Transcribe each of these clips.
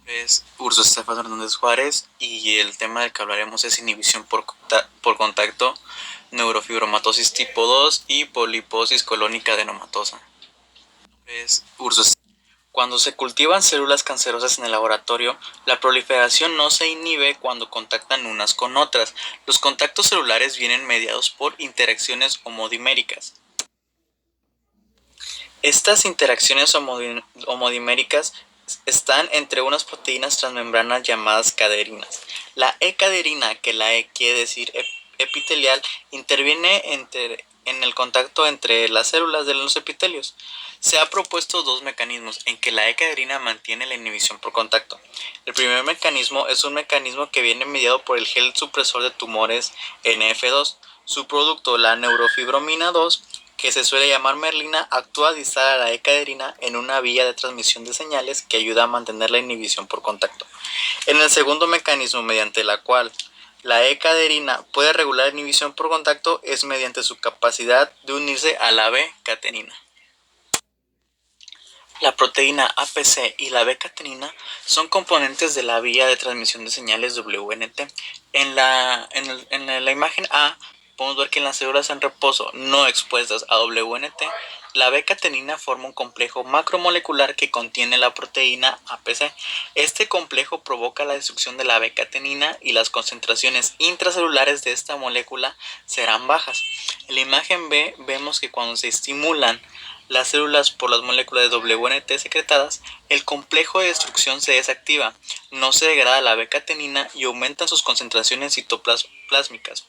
Es Urso Estefano Hernández Juárez y el tema del que hablaremos es inhibición por contacto, neurofibromatosis tipo 2 y poliposis colónica adenomatosa. Es Urso. Cuando se cultivan células cancerosas en el laboratorio, la proliferación no se inhibe cuando contactan unas con otras. Los contactos celulares vienen mediados por interacciones homodiméricas. Estas interacciones homodiméricas están entre unas proteínas transmembranas llamadas caderinas. La E-caderina, que la E quiere decir epitelial, interviene en el contacto entre las células de los epitelios. Se ha propuesto dos mecanismos en que la E-caderina mantiene la inhibición por contacto. El primer mecanismo es un mecanismo que viene mediado por el gel supresor de tumores NF2. Su producto, la neurofibromina 2, que se suele llamar merlina, actúa distal a la E-caderina en una vía de transmisión de señales que ayuda a mantener la inhibición por contacto. En el segundo mecanismo mediante la cual la E-caderina puede regular la inhibición por contacto es mediante su capacidad de unirse a la B-catenina. La proteína APC y la B-catenina son componentes de la vía de transmisión de señales WNT. En la imagen A podemos ver que en las células en reposo no expuestas a WNT, la B-catenina forma un complejo macromolecular que contiene la proteína APC. Este complejo provoca la destrucción de la B-catenina y las concentraciones intracelulares de esta molécula serán bajas. En la imagen B vemos que cuando se estimulan las células por las moléculas de WNT secretadas, el complejo de destrucción se desactiva, no se degrada la B-catenina y aumentan sus concentraciones citoplásmicas.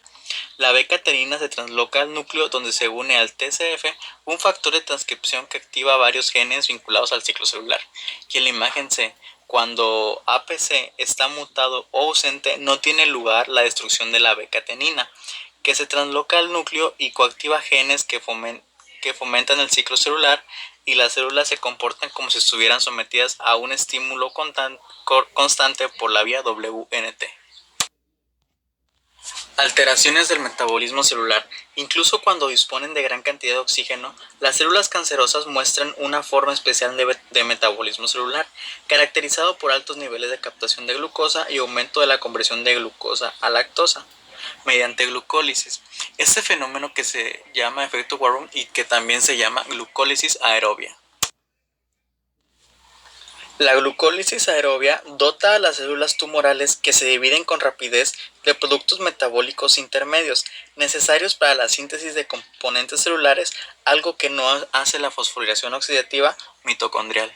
La B-catenina se transloca al núcleo donde se une al TCF, un factor de transcripción que activa varios genes vinculados al ciclo celular. Y en la imagen C, cuando APC está mutado o ausente, no tiene lugar la destrucción de la B-catenina, que se transloca al núcleo y coactiva genes que fomentan el ciclo celular, y las células se comportan como si estuvieran sometidas a un estímulo constante por la vía WNT. Alteraciones del metabolismo celular. Incluso cuando disponen de gran cantidad de oxígeno, las células cancerosas muestran una forma especial de metabolismo celular, caracterizado por altos niveles de captación de glucosa y aumento de la conversión de glucosa a lactosa mediante glucólisis. Este fenómeno que se llama efecto Warburg y que también se llama glucólisis aerobia. La glucólisis aerobia dota a las células tumorales que se dividen con rapidez de productos metabólicos intermedios necesarios para la síntesis de componentes celulares, algo que no hace la fosforilación oxidativa mitocondrial.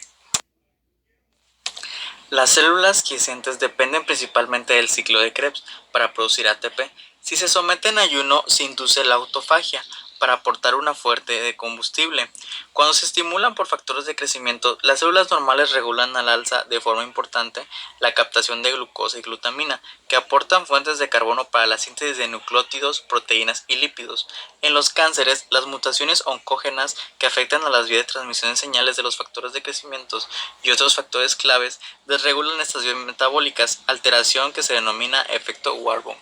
Las células quiescentes dependen principalmente del ciclo de Krebs para producir ATP. Si se someten a ayuno, se induce la autofagia para aportar una fuente de combustible. Cuando se estimulan por factores de crecimiento, las células normales regulan al alza de forma importante la captación de glucosa y glutamina, que aportan fuentes de carbono para la síntesis de nucleótidos, proteínas y lípidos. En los cánceres, las mutaciones oncógenas que afectan a las vías de transmisión de señales de los factores de crecimiento y otros factores claves desregulan estas vías metabólicas, alteración que se denomina efecto Warburg.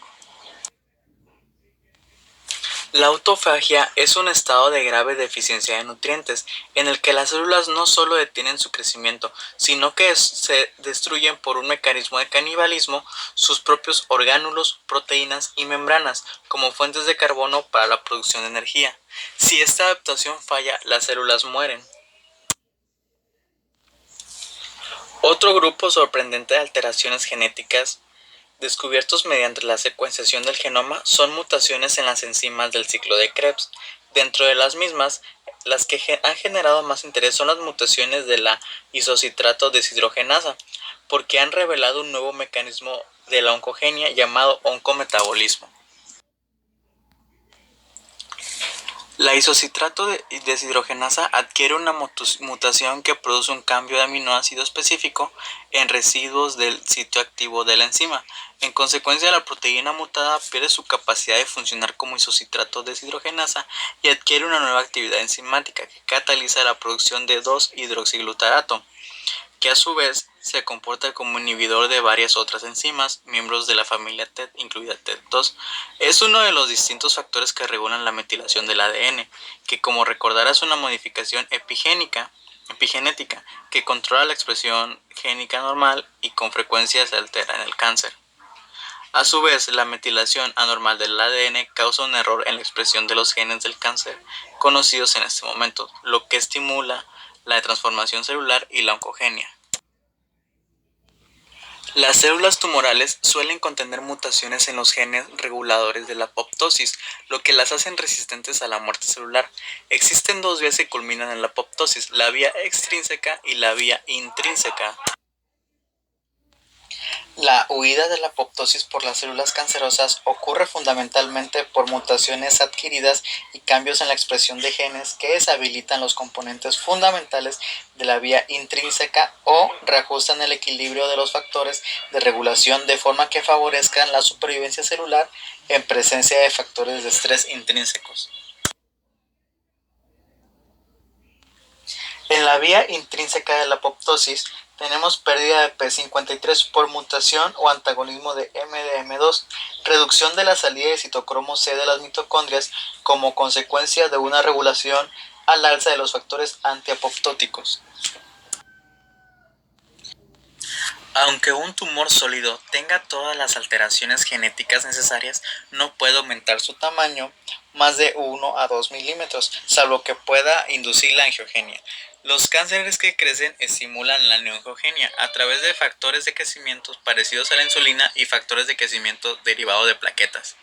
La autofagia es un estado de grave deficiencia de nutrientes, en el que las células no solo detienen su crecimiento, sino que se destruyen por un mecanismo de canibalismo sus propios orgánulos, proteínas y membranas, como fuentes de carbono para la producción de energía. Si esta adaptación falla, las células mueren. Otro grupo sorprendente de alteraciones genéticas descubiertos mediante la secuenciación del genoma son mutaciones en las enzimas del ciclo de Krebs. Dentro de las mismas, las que han generado más interés son las mutaciones de la isocitrato deshidrogenasa, porque han revelado un nuevo mecanismo de la oncogenia llamado oncometabolismo. La isocitrato deshidrogenasa adquiere una mutación que produce un cambio de aminoácido específico en residuos del sitio activo de la enzima. En consecuencia, la proteína mutada pierde su capacidad de funcionar como isocitrato deshidrogenasa y adquiere una nueva actividad enzimática que cataliza la producción de 2-hidroxiglutarato, que a su vez se comporta como inhibidor de varias otras enzimas, miembros de la familia TET, incluida TET2. Es uno de los distintos factores que regulan la metilación del ADN, que como recordarás es una modificación epigénica epigenética, que controla la expresión génica normal y con frecuencia se altera en el cáncer. A su vez, la metilación anormal del ADN causa un error en la expresión de los genes del cáncer conocidos en este momento, lo que estimula la transformación celular y la oncogenia. Las células tumorales suelen contener mutaciones en los genes reguladores de la apoptosis, lo que las hacen resistentes a la muerte celular. Existen dos vías que culminan en la apoptosis, la vía extrínseca y la vía intrínseca. La huida de la apoptosis por las células cancerosas ocurre fundamentalmente por mutaciones adquiridas y cambios en la expresión de genes que deshabilitan los componentes fundamentales de la vía intrínseca o reajustan el equilibrio de los factores de regulación de forma que favorezcan la supervivencia celular en presencia de factores de estrés intrínsecos. En la vía intrínseca de la apoptosis tenemos pérdida de P53 por mutación o antagonismo de MDM2, reducción de la salida de citocromo C de las mitocondrias como consecuencia de una regulación al alza de los factores antiapoptóticos. Aunque un tumor sólido tenga todas las alteraciones genéticas necesarias, no puede aumentar su tamaño más de 1 a 2 milímetros, salvo que pueda inducir la angiogenia. Los cánceres que crecen estimulan la neoangiogenia a través de factores de crecimiento parecidos a la insulina y factores de crecimiento derivados de plaquetas.